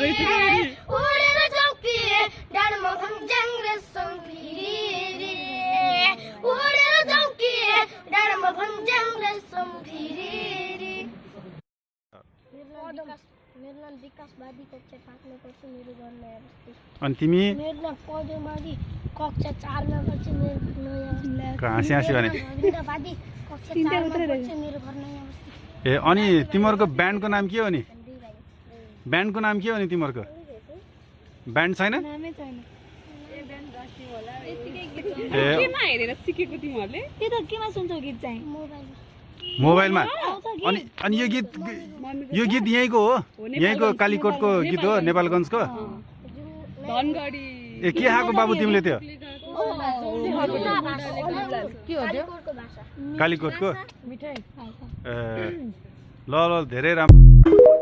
उडेर चौकिए डाँडमा भञ्ज्याङ रेशम भिरी उडेर चौकिए डाँडमा भञ्ज्याङ रेशम भिरी। मेरो नाम विकासवादी कक्षा 5 मा पढ्छु मेरो घर नयाँ बस्ती। अनि तिमी मेरो नाम पदमाली कक्षा 4 मा पढ्छु मेरो घर नयाँ बस्ती। कहाँ हाँसी भने गोविन्दवादी कक्षा 4 मा पढ्छु मेरो घर नयाँ बस्ती। ए अनि तिमीहरूको ब्यान्डको नाम के हो नि? ब्यान्डको नाम के हो नि तिमीहरूको? ब्यान्ड छैन? नामै छैन। केमा हेरेर सिकेको तिमीहरूले? त्यो त केमा सुन्छौ गीत चाहिँ? मोबाइलमा। मोबाइलमा? अनि यो गीत यहीँको हो? यहीँको कालीकोटको गीत हो नेपालगञ्जको? धनगढी। ए के खाएको बाबु तिमीले त्यो? कालीकोटको? मिठाई। ल ल धेरै राम्रो।